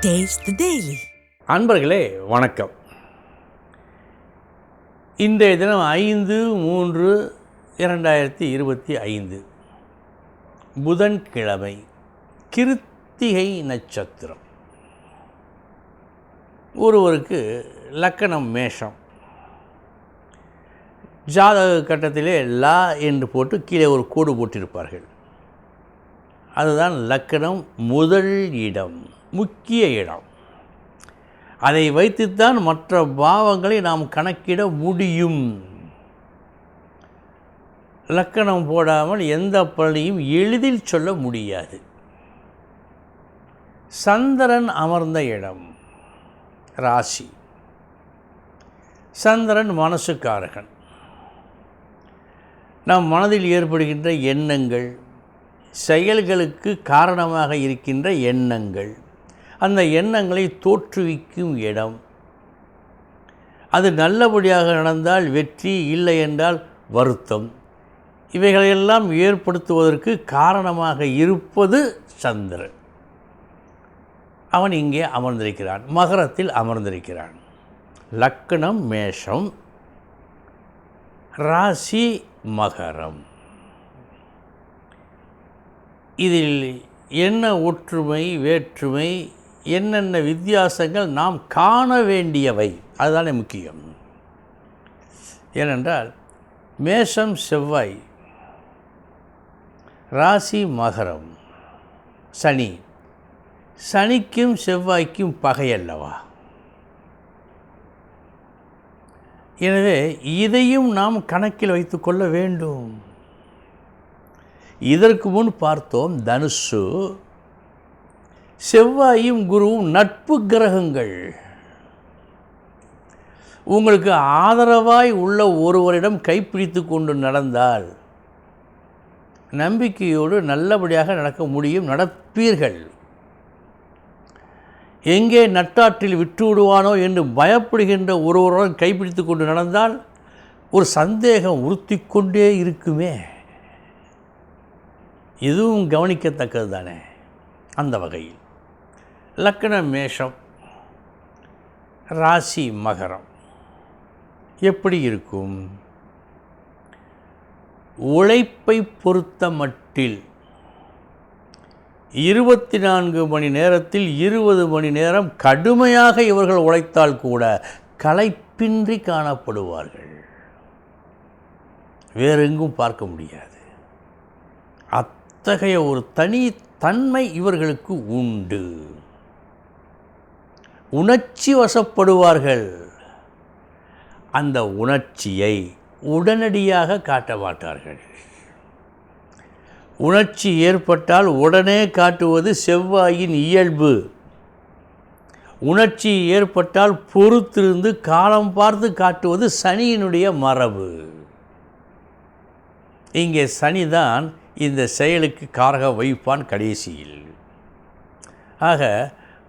Taste the Daily. அன்பர்களே வணக்கம். இன்றைய தினம் 5/3/2025 புதன்கிழமை, கிருத்திகை நட்சத்திரம். ஒருவருக்கு லக்கணம் மேஷம். ஜாதக கட்டத்திலே லா என்று போட்டு கீழே ஒரு கோடு போட்டிருப்பார்கள். அதுதான் லக்கணம் முதல் இடம், முக்கிய இடம். அதை வைத்துத்தான் மற்ற பாவங்களை நாம் கணக்கிட முடியும். லக்கணம் போடாமல் எந்த பலனையும் எளிதில் சொல்ல முடியாது. சந்திரன் அமர்ந்த இடம் ராசி. சந்திரன் மனசுக்காரகன். நம் மனதில் ஏற்படுகின்ற எண்ணங்கள், செயல்களுக்கு காரணமாக இருக்கின்ற எண்ணங்கள், அந்த எண்ணங்களை தோற்றுவிக்கும் இடம். அது நல்லபடியாக நடந்தால் வெற்றி, இல்லை என்றால் வருத்தம். இவைகளையெல்லாம் ஏற்படுத்துவதற்கு காரணமாக இருப்பது சந்திரன். அவன் இங்கே அமர்ந்திருக்கிறான், மகரத்தில் அமர்ந்திருக்கிறான். லக்கணம் மேஷம், ராசி மகரம். இதில் என்ன ஒற்றுமை, வேற்றுமை, என்னென்ன வித்தியாசங்கள் நாம் காண வேண்டியவை, அதுதானே முக்கியம். ஏனென்றால் மேஷம் செவ்வாய், ராசி மகரம் சனி. சனிக்கும் செவ்வாய்க்கும் பகை அல்லவா? எனவே இதையும் நாம் கணக்கில் வைத்து கொள்ள வேண்டும். இதற்கு முன் பார்த்தோம் தனுசு. செவ்வாயும் குருவும் நட்பு கிரகங்கள். உங்களுக்கு ஆதரவாய் உள்ள ஒருவரிடம் கைப்பிடித்து கொண்டு நடந்தால் நம்பிக்கையோடு நல்லபடியாக நடக்க முடியும், நடப்பீர்கள். எங்கே நட்டாற்றில் விட்டு விடுவானோ என்று பயப்படுகின்ற ஒருவருடன் கைப்பிடித்து கொண்டு நடந்தால் ஒரு சந்தேகம் உறுத்தி கொண்டே இருக்குமே. இதுவும் கவனிக்கத்தக்கது தானே. அந்த வகையில் லக்கணம் மேஷம், ராசி மகரம் எப்படி இருக்கும்? உழைப்பை பொறுத்த மட்டில் 24 மணி நேரத்தில் 20 மணி நேரம் கடுமையாக இவர்கள் உழைத்தால் கூட களைப்பின்றி காணப்படுவார்கள். வேறெங்கும் பார்க்க முடியாது. அத்தகைய ஒரு தனித்தன்மை இவர்களுக்கு உண்டு. உணர்ச்சி வசப்படுவார்கள். அந்த உணர்ச்சியை உடனடியாக காட்ட மாட்டார்கள். உணர்ச்சி ஏற்பட்டால் உடனே காட்டுவது செவ்வாயின் இயல்பு. உணர்ச்சி ஏற்பட்டால் பொறுத்திருந்து காலம் பார்த்து காட்டுவது சனியினுடைய மரபு. இங்கே சனிதான் இந்த செயலுக்கு காரக வைப்பான் கடைசியில். ஆக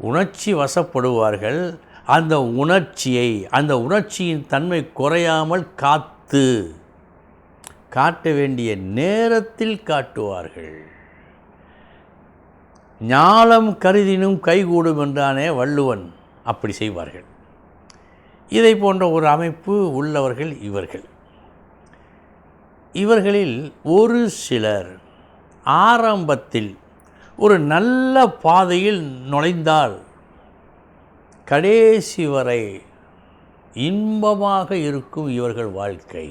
உணர்ச்சி வசப்படுவார்கள். அந்த உணர்ச்சியை, அந்த உணர்ச்சியின் தன்மை குறையாமல் காட்ட வேண்டிய நேரத்தில் காட்டுவார்கள். ஞாலம் கருதினும் கைகூடும் என்றானே வள்ளுவன், அப்படி செய்வார்கள். இதை போன்ற ஒரு அமைப்பு உள்ளவர்கள் இவர்கள். இவர்களில் ஒரு சிலர் ஆரம்பத்தில் ஒரு நல்ல பாதையில் நுழைந்தால் கடைசி வரை இன்பமாக இருக்கும் இவர்கள் வாழ்க்கை.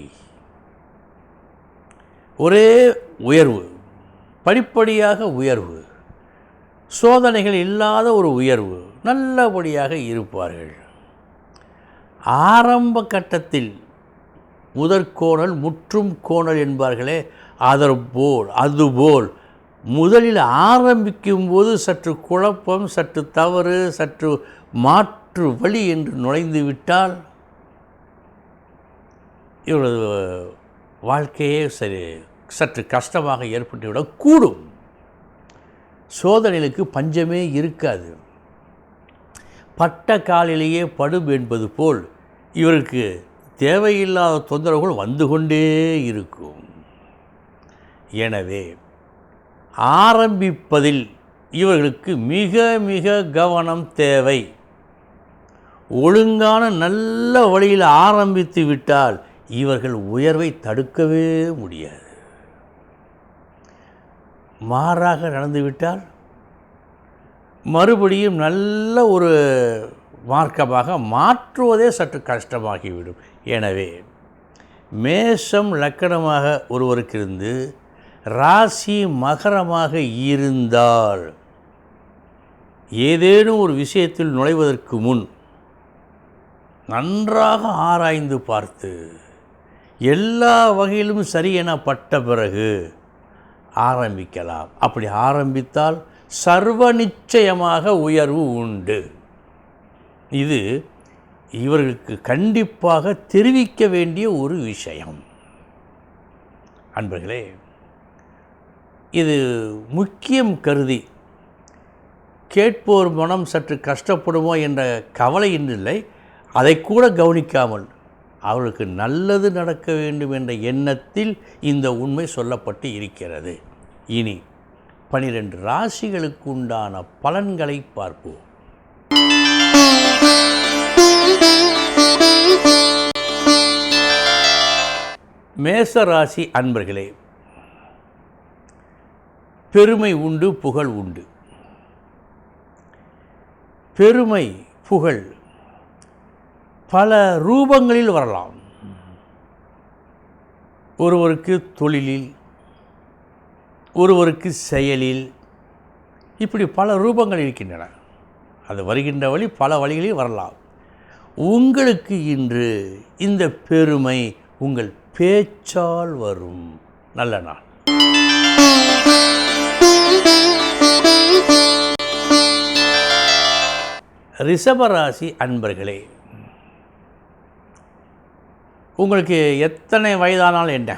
ஒரே உயர்வு, படிப்படியாக உயர்வு, சோதனைகள் இல்லாத ஒரு உயர்வு, நல்லபடியாக இருப்பார்கள். ஆரம்ப கட்டத்தில் முதற்கோணல் முற்றும் கோணல் என்பார்களே, அதுபோல் முதலில் ஆரம்பிக்கும் போது சற்று குழப்பம், சற்று தவறு, சற்று மாற்று வழி என்று நுழைந்து விட்டால் இவரது வாழ்க்கையே சற்று கஷ்டமாக ஏற்பட்டுவிடக்கூடும். சோதனைகளுக்கு பஞ்சமே இருக்காது. பட்ட காலிலேயே படும் என்பது போல் இவருக்கு தேவையில்லாத தொந்தரவுகள் வந்து கொண்டே இருக்கும். எனவே ஆரம்பிப்பதில் இவர்களுக்கு மிக மிக கவனம் தேவை. ஒழுங்கான நல்ல வழியில் ஆரம்பித்து விட்டால் இவர்கள் உயர்வை தடுக்கவே முடியாது. மாறாக நடந்துவிட்டால் மறுபடியும் நல்ல ஒரு மார்க்கமாக மாற்றுவதே சற்று கஷ்டமாகிவிடும். எனவே மேஷம் லக்கணமாக ஒருவருக்கு இருந்து ராசி மகரமாக இருந்தால் ஏதேனும் ஒரு விஷயத்தில் நுழைவதற்கு முன் நன்றாக ஆராய்ந்து பார்த்து எல்லா வகையிலும் சரி எனப்பட்ட பிறகு ஆரம்பிக்கலாம். அப்படி ஆரம்பித்தால் சர்வ நிச்சயமாக உயர்வு உண்டு. இது இவர்களுக்கு கண்டிப்பாக தெரிவிக்க வேண்டிய ஒரு விஷயம். அன்பர்களே, இது முக்கியம் கருதி கேட்போர் மனம் சற்று கஷ்டப்படுமோ என்ற கவலை இல்லை. அதை கூட கவனிக்காமல் அவர்களுக்கு நல்லது நடக்க வேண்டும் என்ற எண்ணத்தில் இந்த உண்மை சொல்லப்பட்டு இருக்கிறது. இனி 12 ராசிகளுக்கு உண்டான பலன்களை பார்ப்போம். மேச ராசி அன்பர்களே, பெருமை உண்டு, புகழ் உண்டு. பெருமை புகழ் பல ரூபங்களில் வரலாம். ஒருவருக்கு தொழிலில், ஒருவருக்கு செயலில், இப்படி பல ரூபங்கள் இருக்கின்றன. அது வருகின்ற வழி பல வழிகளில் வரலாம். உங்களுக்கு இன்று இந்த பெருமை உங்கள் பேச்சால் வரும். நல்ல நாள். ரிஷபராசி அன்பர்களே, உங்களுக்கு எத்தனை வயதானாலும் என்ன,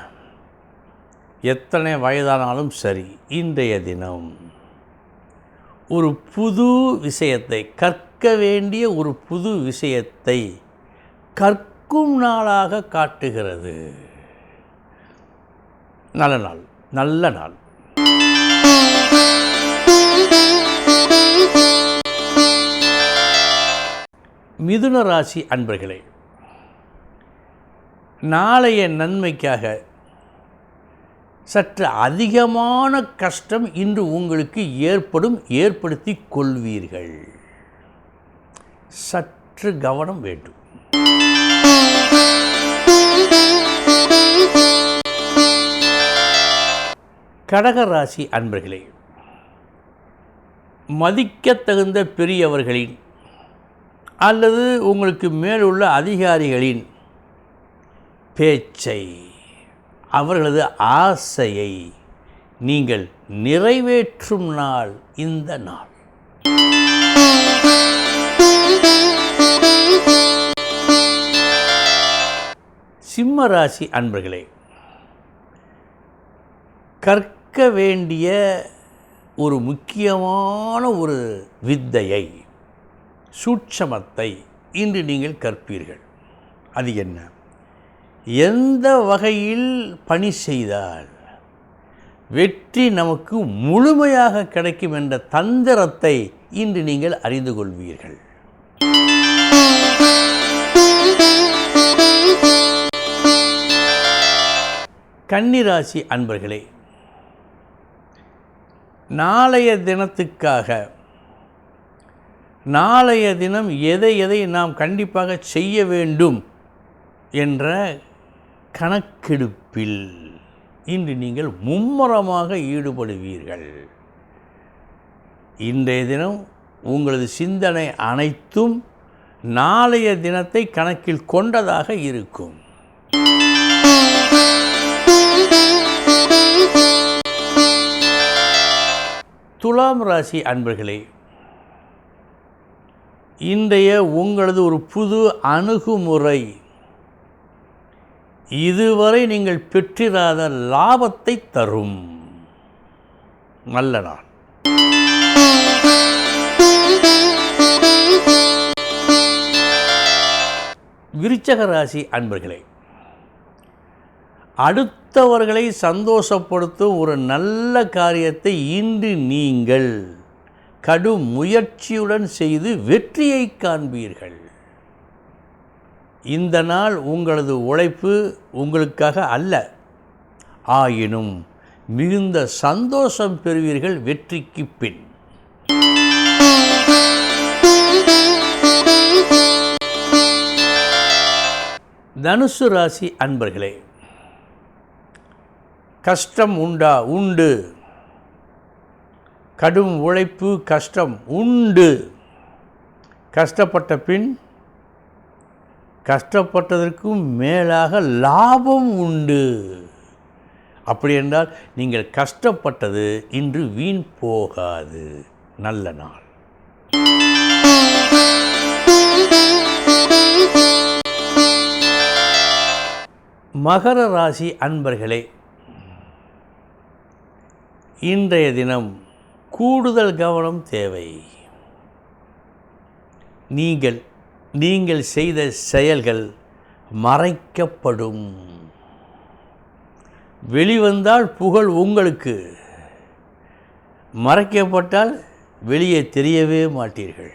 எத்தனை வயதானாலும் சரி, இன்றைய தினம் ஒரு புது விஷயத்தை கற்க வேண்டிய ஒரு புது விஷயத்தை கற்கும் நாளாக காட்டுகிறது. நல்ல நாள், நல்ல நாள். மிதுன ராசி அன்பர்களே, நாளைய நன்மைக்காக சற்று அதிகமான கஷ்டம் இன்று உங்களுக்கு ஏற்படுத்தி கொள்வீர்கள். சற்று கவனம் வேண்டும். கடகராசி அன்பர்களே, மதிக்கத்தகுந்த பெரியவர்களின் அல்லது உங்களுக்கு மேலுள்ள அதிகாரிகளின் பேச்சை, அவர்களது ஆசையை நீங்கள் நிறைவேற்றும் நாள் இந்த நாள். சிம்ம ராசி அன்பர்களே, கற்க வேண்டிய ஒரு முக்கியமான ஒரு வித்தையை, சூட்சமத்தை இன்று நீங்கள் கற்பீர்கள். அது என்ன? எந்த வகையில் பணி செய்தால் வெற்றி நமக்கு முழுமையாக கிடைக்கும் என்ற தந்திரத்தை இன்று நீங்கள் அறிந்து கொள்வீர்கள். கன்னிராசி அன்பர்களே, நாளைய தினத்துக்காக, நாளைய தினம் எதை நாம் கண்டிப்பாக செய்ய வேண்டும் என்ற கணக்கெடுப்பில் இன்று நீங்கள் மும்முரமாக ஈடுபடுவீர்கள். இன்றைய தினம் உங்களது சிந்தனை அனைத்தும் நாளைய தினத்தை கணக்கில் கொண்டதாக இருக்கும். துலாம் ராசி அன்பர்களே, இன்றைய உங்களது ஒரு புது அணுகுமுறை இதுவரை நீங்கள் பெற்றிராத லாபத்தை தரும். நல்ல நாள். விருச்சக ராசி அன்பர்களே, அடுத்தவர்களை சந்தோஷப்படுத்தும் ஒரு நல்ல காரியத்தை இன்று நீங்கள் கடும் முயற்சியுடன் செய்து வெற்றியை காண்பீர்கள். இந்த நாள் உங்களது உழைப்பு உங்களுக்காக அல்ல, ஆயினும் மிகுந்த சந்தோஷம் பெறுவீர்கள் வெற்றிக்கு பின். தனுசு ராசி அன்பர்களே, கஷ்டம் உண்டா? உண்டு. கடும் உழைப்பு, கஷ்டம் உண்டு. கஷ்டப்பட்ட பின் கஷ்டப்பட்டதற்கும் மேலாக லாபம் உண்டு. அப்படி என்றால் நீங்கள் கஷ்டப்பட்டது இன்று வீண் போகாது. நல்ல நாள். மகர ராசி அன்பர்களே, இன்றைய தினம் கூடுதல் கவனம் தேவை. நீங்கள் செய்த செயல்கள் மறைக்கப்படும். வெளிவந்தால் புகழ் உங்களுக்கு, மறைக்கப்பட்டால் வெளியே தெரியவே மாட்டீர்கள்.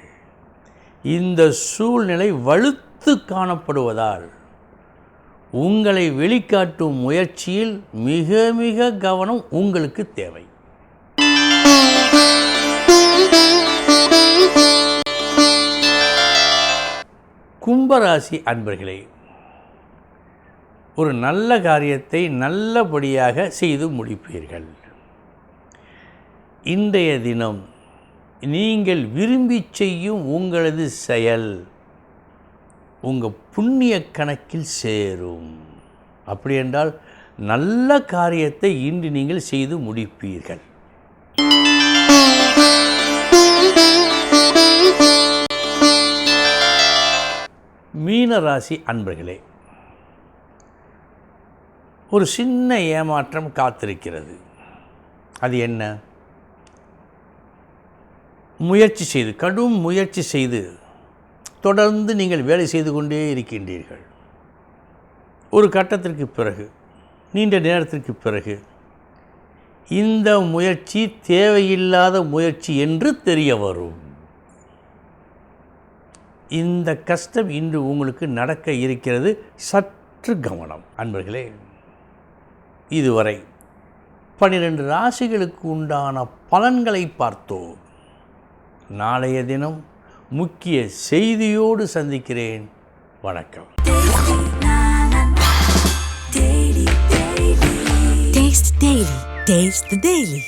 இந்த சூழ்நிலை வலுத்து காணப்படுவதால் உங்களை வெளிக்காட்டும் முயற்சியில் மிக மிக கவனம் உங்களுக்கு தேவை. கும்பராசி அன்பர்களே, ஒரு நல்ல காரியத்தை நல்லபடியாக செய்து முடிப்பீர்கள். இன்றைய தினம் நீங்கள் விரும்பி செய்யும் உங்களது செயல் உங்கள் புண்ணிய கணக்கில் சேரும். அப்படி என்றால் நல்ல காரியத்தை இன்று நீங்கள் செய்து முடிப்பீர்கள். மீன ராசி அன்பர்களே, ஒரு சின்ன ஏமாற்றம் காத்திருக்கிறது. அது என்ன? கடும் முயற்சி செய்து தொடர்ந்து நீங்கள் வேலை செய்து கொண்டே இருக்கின்றீர்கள். ஒரு கட்டத்திற்கு பிறகு, நீண்ட நேரத்திற்கு பிறகு இந்த முயற்சி தேவையில்லாத முயற்சி என்று தெரிய வரும். இந்த கஷ்டம் இன்று உங்களுக்கு நடக்க இருக்கிறது. சற்று கவனம் அன்பர்களே. இதுவரை 12 ராசிகளுக்கு உண்டான பலன்களை பார்த்தோம். நாளைய தினம் முக்கிய செய்தியோடு சந்திக்கிறேன். வணக்கம். Taste the Daily.